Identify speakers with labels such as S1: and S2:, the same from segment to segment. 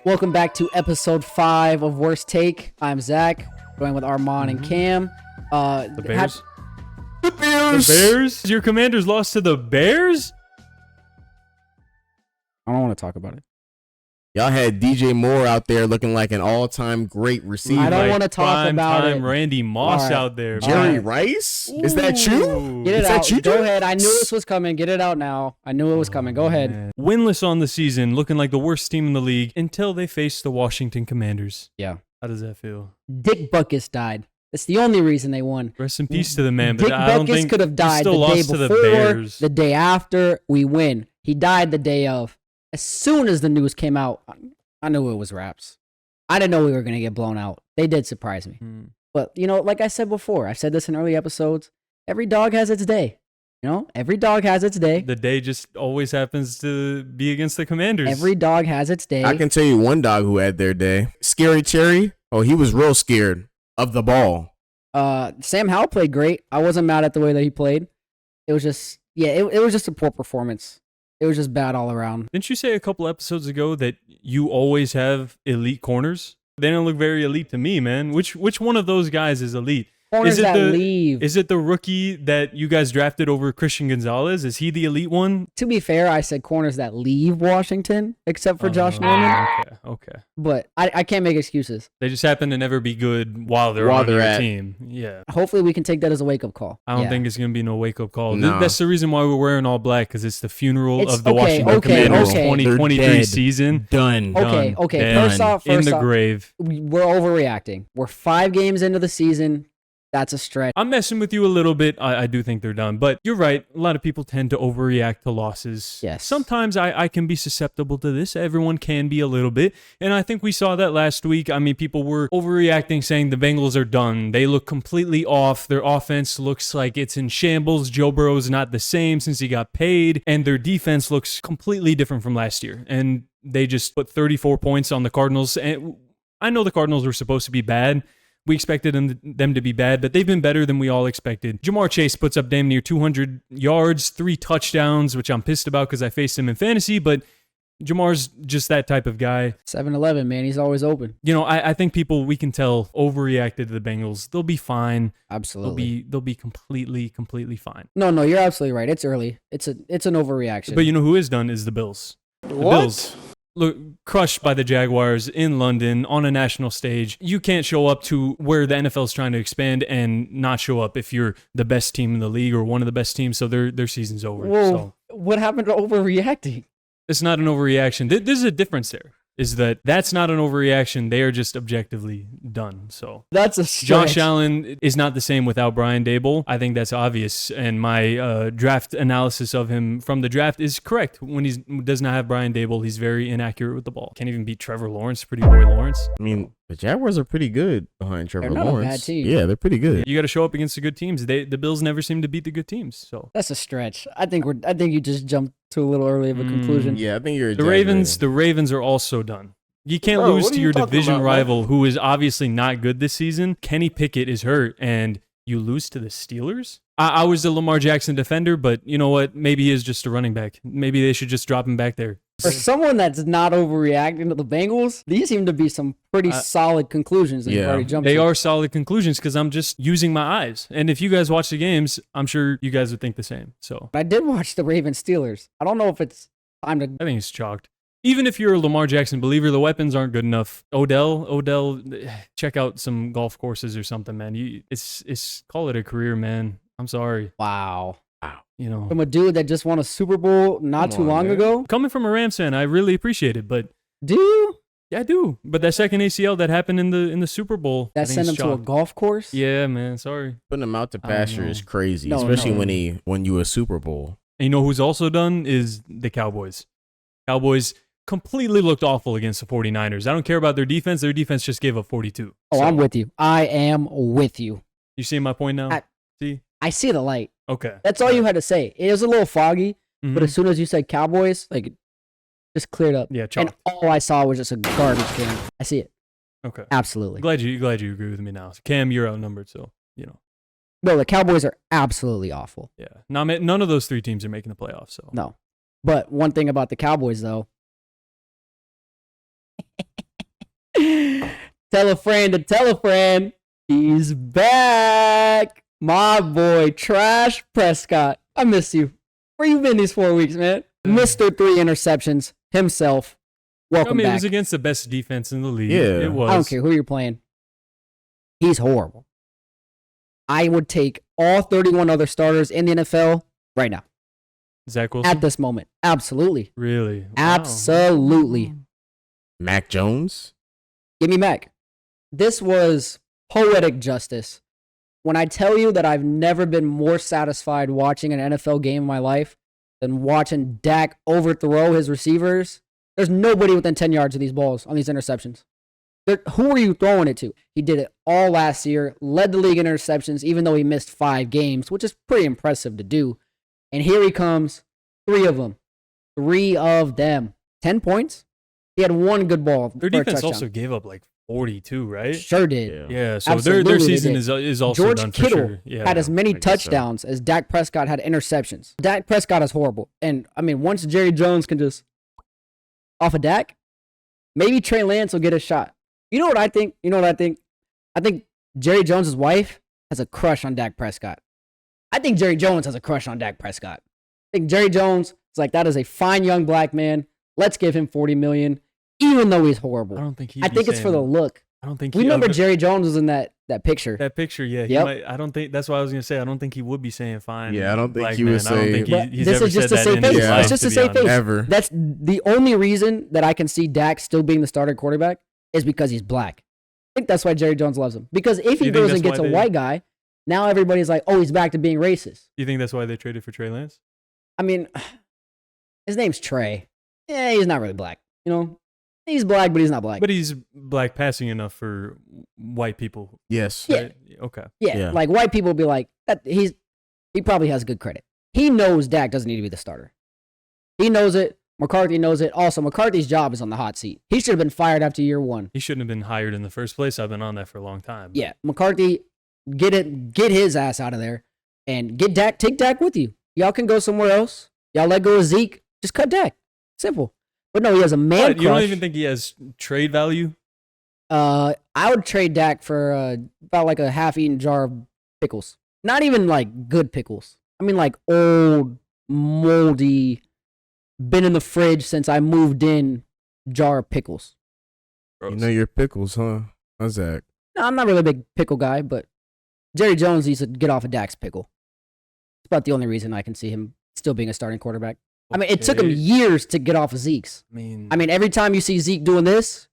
S1: Welcome back to episode 5 of Worst Take. I'm Zach, going with Armand and Cam.
S2: The Bears? The Bears? Your Commanders lost to the Bears?
S1: I don't want to talk about it.
S3: Y'all had DJ Moore out there looking like an all-time great receiver.
S1: I don't want to talk about it.
S2: Randy Moss out there.
S3: Jerry Rice?
S2: Ooh.
S3: Is that true?
S1: Get it
S3: Is
S1: out.
S3: that you?
S1: Go ahead. I knew this was coming. Get it out now. I knew it was coming. Go ahead.
S2: Man. Winless on the season, looking like the worst team in the league until they faced the Washington Commanders.
S1: Yeah.
S2: How does that feel?
S1: Dick Butkus died. That's the only reason they won.
S2: Rest in peace to the man, but
S1: Dick
S2: I don't
S1: Butkus
S2: think
S1: could have died
S2: still
S1: the day
S2: lost to the
S1: before,
S2: Bears.
S1: the day after. We win. He died the day of. As soon as the news came out, I knew it was wraps. I didn't know we were going to get blown out. They did surprise me. But, you know, like I said before, I've said this in early episodes, every dog has its day. You know, every dog has its day.
S2: The day just always happens to be against the Commanders.
S1: Every dog has its day.
S3: I can tell you one dog who had their day. Scary Cherry. Oh, he was real scared of the ball.
S1: Sam Howell played great. I wasn't mad at the way that he played. It was just, it was just a poor performance. It was just bad all around.
S2: Didn't you say a couple episodes ago that you always have elite corners? They don't look very elite to me, man. Which one of those guys is elite?
S1: Corners that leave.
S2: Is it the rookie that you guys drafted over Christian Gonzalez? Is he the elite one?
S1: To be fair, I said corners that leave Washington, except for Josh Norman.
S2: Okay.
S1: But I can't make excuses.
S2: They just happen to never be good while they're on your team. Yeah.
S1: Hopefully we can take that as a wake-up call.
S2: I don't think it's going to be no wake-up call.
S3: No.
S2: That's the reason why we're wearing all black, because it's the funeral of the Washington Commanders 2023 season.
S3: Done.
S1: Okay.
S3: Done.
S1: First off,
S2: in the grave.
S1: We're overreacting. We're 5 games into the season. That's a stretch.
S2: I'm messing with you a little bit. I do think they're done. But you're right. A lot of people tend to overreact to losses.
S1: Yes.
S2: Sometimes I can be susceptible to this. Everyone can be a little bit. And I think we saw that last week. I mean, people were overreacting, saying the Bengals are done. They look completely off. Their offense looks like it's in shambles. Joe Burrow's not the same since he got paid. And their defense looks completely different from last year. And they just put 34 points on the Cardinals. And I know the Cardinals were supposed to be bad. We expected them to be bad, but they've been better than we all expected. Jamar Chase puts up damn near 200 yards, 3 touchdowns, which I'm pissed about because I faced him in fantasy, but Jamar's just that type of guy.
S1: 7-11, man. He's always open.
S2: You know, I think people, we can tell, overreacted to the Bengals. They'll be fine.
S1: Absolutely.
S2: They'll be completely fine.
S1: No, you're absolutely right. It's early. It's an overreaction.
S2: But you know who is done is the Bills. The Bills. Look, crushed by the Jaguars in London on a national stage. You can't show up to where the NFL is trying to expand and not show up if you're the best team in the league or one of the best teams. So their season's over.
S1: Whoa,
S2: so
S1: what happened to overreacting?
S2: it's not an overreaction. There's a difference there. Is that's not an overreaction. They are just objectively done. So
S1: that's a stretch.
S2: Josh Allen is not the same without Brian Daboll. I think that's obvious. And my draft analysis of him from the draft is correct. When he does not have Brian Daboll, he's very inaccurate with the ball. Can't even beat Trevor Lawrence, pretty boy Lawrence.
S3: I mean, the Jaguars are pretty good behind Trevor
S1: They're not
S3: Lawrence.
S1: a bad team.
S3: Yeah, they're pretty good.
S2: You got to show up against the good teams. The Bills never seem to beat the good teams. So
S1: that's a stretch. I think you just jumped to a little early of a conclusion.
S3: Yeah, I think you're
S2: the Ravens are also done. You can't lose to your division rival, who is obviously not good this season. Kenny Pickett is hurt, and you lose to the Steelers? I was a Lamar Jackson defender, but you know what? Maybe he is just a running back. Maybe they should just drop him back there.
S1: For someone that's not overreacting to the Bengals, these seem to be some pretty solid conclusions that you've already jumped to.
S2: They are solid conclusions because I'm just using my eyes. And if you guys watch the games, I'm sure you guys would think the same. So
S1: I did watch the Ravens Steelers. I don't know if it's time to...
S2: I think it's chalked. Even if you're a Lamar Jackson believer, the weapons aren't good enough. Odell, check out some golf courses or something, man. It's call it a career, man. I'm sorry.
S1: Wow.
S2: You know,
S1: from a dude that just won a Super Bowl not too long ago.
S2: Coming from a Rams fan, I really appreciate it. But
S1: do you?
S2: Yeah, I do. But that second ACL that happened in the Super Bowl,
S1: that sent him to a golf course.
S2: Yeah, man. Sorry.
S3: Putting him out to pasture is crazy, especially when he won you a Super Bowl.
S2: And you know who's also done is the Cowboys. Cowboys completely looked awful against the 49ers. I don't care about their defense. Their defense just gave up 42.
S1: Oh, I'm with you. I am with you.
S2: You see my point now?
S1: I see the light.
S2: Okay.
S1: That's all you had to say. It was a little foggy, but as soon as you said Cowboys, like, just cleared up.
S2: Yeah,
S1: and all I saw was just a garbage game. I see it.
S2: Okay.
S1: Absolutely.
S2: Glad you agree with me now. Cam, you're outnumbered, so, you know.
S1: No, the Cowboys are absolutely awful.
S2: Yeah. None of those 3 teams are making the playoffs, so.
S1: No. But one thing about the Cowboys, though, Tell a friend to tell a friend. He's back. My boy, Trash Prescott. I miss you. Where you been these 4 weeks, man? Mr. 3 interceptions himself. Welcome back.
S2: It was against the best defense in the league.
S3: Yeah.
S2: It was.
S1: I don't care who you're playing. He's horrible. I would take all 31 other starters in the NFL right now.
S2: Zach Wilson?
S1: At this moment. Absolutely.
S2: Really? Wow.
S1: Absolutely.
S3: Mac Jones?
S1: Give me Mac. This was poetic justice. When I tell you that I've never been more satisfied watching an NFL game in my life than watching Dak overthrow his receivers, there's nobody within 10 yards of these balls on these interceptions. Who are you throwing it to? He did it all last year, led the league in interceptions, even though he missed 5 games, which is pretty impressive to do. And here he comes, 3 of them. 3 of them. 10 points? He had 1 good ball.
S2: Their defense also gave up like 42, right?
S1: Sure did.
S2: Yeah, so
S1: Absolutely
S2: their season is also
S1: George
S2: done
S1: Kittle
S2: for sure. Yeah,
S1: had as many
S3: I guess
S1: touchdowns as Dak Prescott had interceptions. Dak Prescott is horrible. And, I mean, once Jerry Jones can just off of Dak, maybe Trey Lance will get a shot. You know what I think? I think Jerry Jones' wife has a crush on Dak Prescott. I think Jerry Jones has a crush on Dak Prescott. I think Jerry Jones is like, that is a fine young black man. Let's give him $40 million, even though he's horrible.
S2: I don't think
S1: I think it's for the look.
S2: I don't think
S1: We remember Jerry Jones was in that picture.
S2: that picture. Yeah,
S1: Yep.
S2: I don't think that's what I was gonna say. I don't think he would be saying fine.
S3: Yeah, I don't think
S2: black
S3: he would
S2: man. I don't
S3: say-
S2: think
S1: But
S2: he's
S1: this
S2: ever
S1: is just
S2: said
S1: to
S2: that
S1: save
S2: in his
S1: face.
S2: life,
S1: It's just to save
S2: be honest.
S1: face.
S3: Ever.
S1: That's the only reason that I can see Dak still being the starting quarterback is because he's black. I think that's why Jerry Jones loves him. Because if
S2: You
S1: he
S2: think
S1: goes
S2: that's
S1: and gets
S2: why
S1: a
S2: they-
S1: white guy, now everybody's like, oh, he's back to being racist.
S2: You think that's why they traded for Trey Lance?
S1: I mean, his name's Trey. Yeah, he's not really black. You know, he's black, but he's not black.
S2: But he's black passing enough for white people.
S3: Yes.
S1: Yeah.
S2: Right? Okay.
S1: Yeah, like white people be like, that he probably has good credit. He knows Dak doesn't need to be the starter. He knows it. McCarthy knows it. Also, McCarthy's job is on the hot seat. He should have been fired after year 1.
S2: He shouldn't have been hired in the first place. I've been on that for a long time.
S1: Yeah, McCarthy, get his ass out of there and get Dak. Take Dak with you. Y'all can go somewhere else. Y'all let go of Zeke. Just cut Dak. Simple. But no, he has a man
S2: But
S1: crush.
S2: you don't even think he has trade value?
S1: I would trade Dak for about like a half-eaten jar of pickles. Not even like good pickles. I mean like old, moldy, been in the fridge since I moved in jar of pickles.
S3: You know your pickles, huh? How's that?
S1: No, I'm not really a big pickle guy, but Jerry Jones needs to get off of Dak's pickle. It's about the only reason I can see him still being a starting quarterback. I mean, it took him
S2: Okay.
S1: years to get off of Zeke's.
S2: I mean,
S1: Every time you see Zeke doing this,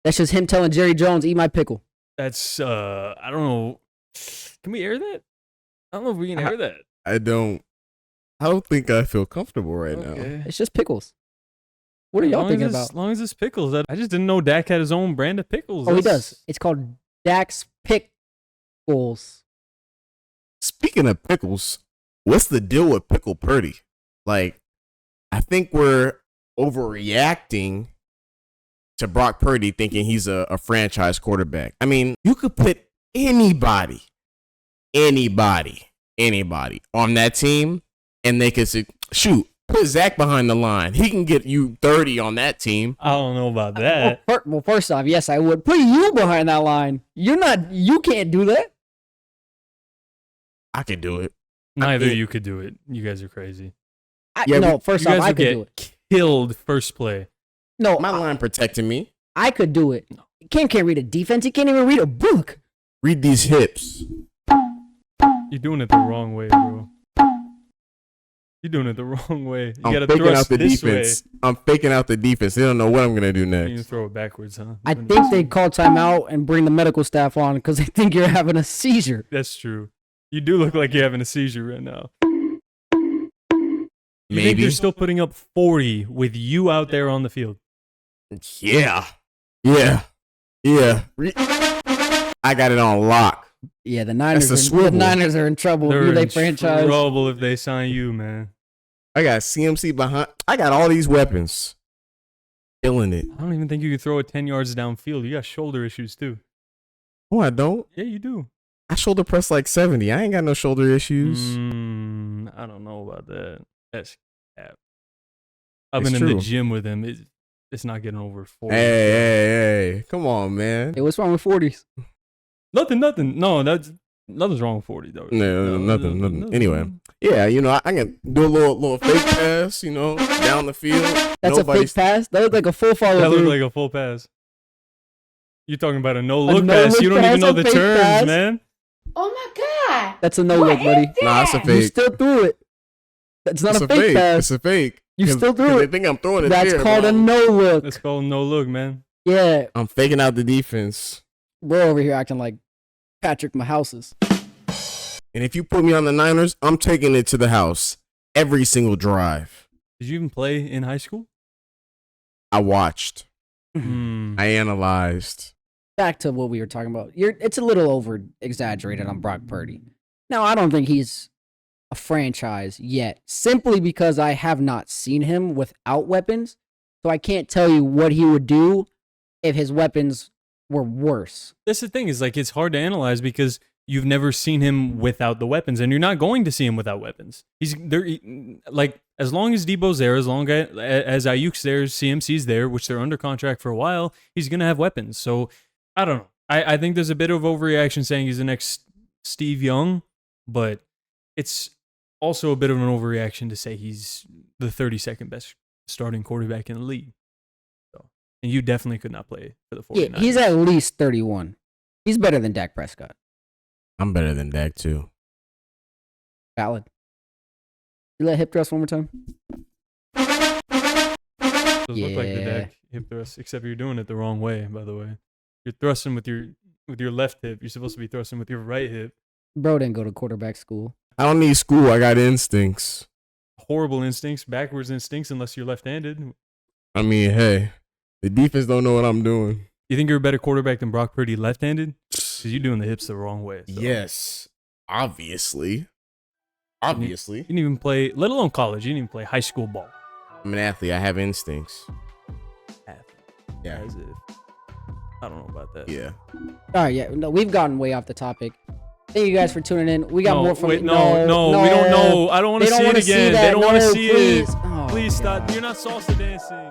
S1: that's just him telling Jerry Jones, eat my pickle.
S2: that's I don't know. Can we air that? I don't know if we can air that.
S3: I don't think I feel comfortable right now.
S2: Okay.
S1: It's just pickles. What are y'all thinking about?
S2: As long as it's pickles. I just didn't know Dak had his own brand of pickles.
S1: Oh, he
S2: That's-
S1: does. It's called Dak's Pickles.
S3: Speaking of pickles, what's the deal with Pickle Purdy? Like, I think we're overreacting to Brock Purdy thinking he's a franchise quarterback. I mean, you could put anybody on that team and they could say, shoot, put Zach behind the line. He can get you 30 on that team.
S2: I don't know about that.
S1: Well, first off, yes, I would put you behind that line. You can't do that.
S3: I could do it.
S2: Neither
S3: mean-
S2: you could do it. You guys are crazy.
S3: Yeah,
S1: No, first
S2: You
S1: off,
S2: guys
S1: I
S2: would
S1: could
S2: get
S1: do it.
S2: killed first play.
S1: No,
S3: My line protecting me.
S1: I could do it. Cam can't read a defense. He can't even read a book.
S3: Read these hips.
S2: You're doing it the wrong way, bro. You're doing it the wrong way. You
S3: I'm
S2: gotta
S3: faking
S2: thrust
S3: out the
S2: this
S3: defense. I'm faking out the defense. They don't know what I'm gonna do
S2: way. You
S3: next.
S2: throw it backwards, huh?
S1: I think they call timeout and bring the medical staff on because they think you're having a seizure.
S2: That's true. You do look like you're having a seizure right now. You think
S3: Maybe.
S2: they're still putting up 40 with you out there on the field?
S3: Yeah. I got it on lock.
S1: Yeah, the Niners.
S3: That's a
S1: The
S3: swivel.
S1: Niners are in trouble.
S2: They're
S1: Who they
S2: in
S1: franchise?
S2: trouble if they sign you, man.
S3: I got CMC behind. I got all these weapons. Killing it.
S2: I don't even think you could throw it 10 yards downfield. You got shoulder issues too.
S3: Oh, I don't.
S2: Yeah, you do.
S3: I shoulder press like 70. I ain't got no shoulder issues.
S2: I don't know about that. That's cap. I've
S3: It's
S2: been in
S3: true.
S2: the gym with him. it's not getting over 40.
S3: Hey, come on, man.
S1: Hey, what's wrong with 40s?
S2: Nothing. No, nothing's wrong with 40 though.
S3: No, nothing. Anyway, yeah, I can do a little fake pass, down the field.
S1: That's a fake pass? That looked like a full follow
S2: That
S1: through.
S2: looked like a full pass. You're talking about a no-look
S1: no-look
S2: pass. You don't even
S1: pass,
S2: know
S1: a
S2: the
S1: fake
S2: terms,
S1: pass?
S2: man.
S4: Oh my God.
S1: That's a no-look, buddy.
S3: Nah, it's a
S1: You
S3: fake.
S1: still threw it. That's not
S3: It's
S1: a fake pass.
S3: It's a fake.
S1: You still threw
S3: 'Cause
S1: it.
S3: They think I'm throwing it
S1: That's
S3: there,
S1: called
S3: bro.
S1: a no-look.
S2: That's called no-look, man.
S1: Yeah,
S3: I'm faking out the defense.
S1: we're over here acting like Patrick Mahouses.
S3: And if you put me on the Niners, I'm taking it to the house every single drive.
S2: Did you even play in high school?
S3: I watched.
S2: Hmm.
S3: I analyzed.
S1: Back to what we were talking about. It's a little over-exaggerated on Brock Purdy. Now, I don't think he's a franchise yet, simply because I have not seen him without weapons, so I can't tell you what he would do if his weapons were worse.
S2: That's the thing, is like it's hard to analyze because you've never seen him without the weapons, and you're not going to see him without weapons. He's there, like as long as Debo's there, as long as Ayuk's there, CMC's there, which they're under contract for a while, he's gonna have weapons. So I don't know. I think there's a bit of overreaction saying he's the next Steve Young, but it's also a bit of an overreaction to say he's the 32nd best starting quarterback in the league. So, and you definitely could not play for the 49ers.
S1: Yeah, he's at least 31. He's better than Dak Prescott.
S3: I'm better than Dak, too.
S1: Valid. You let hip thrust one more time?
S2: Does look like the
S1: Yeah.
S2: Dak hip thrust, except you're doing it the wrong way, by the way. You're thrusting with your left hip. You're supposed to be thrusting with your right hip.
S1: Bro didn't go to quarterback school.
S3: I don't need school. I got instincts.
S2: Horrible instincts, backwards instincts, unless you're left-handed.
S3: I mean, hey, the defense don't know what I'm doing.
S2: You think you're a better quarterback than Brock Purdy left-handed? Because you're doing the hips the wrong way. So.
S3: Yes, obviously.
S2: You didn't even play, let alone college. You didn't even play high school ball.
S3: I'm an athlete. I have instincts. Yeah.
S2: As if. I don't know about that.
S3: Yeah.
S1: All right, yeah. No, we've gotten way off the topic. Thank you guys for tuning in. We got more from
S2: wait, no, we don't know. I don't want to see it again. They don't want to see it.
S1: Oh,
S2: Please stop.
S1: God.
S2: You're not salsa dancing.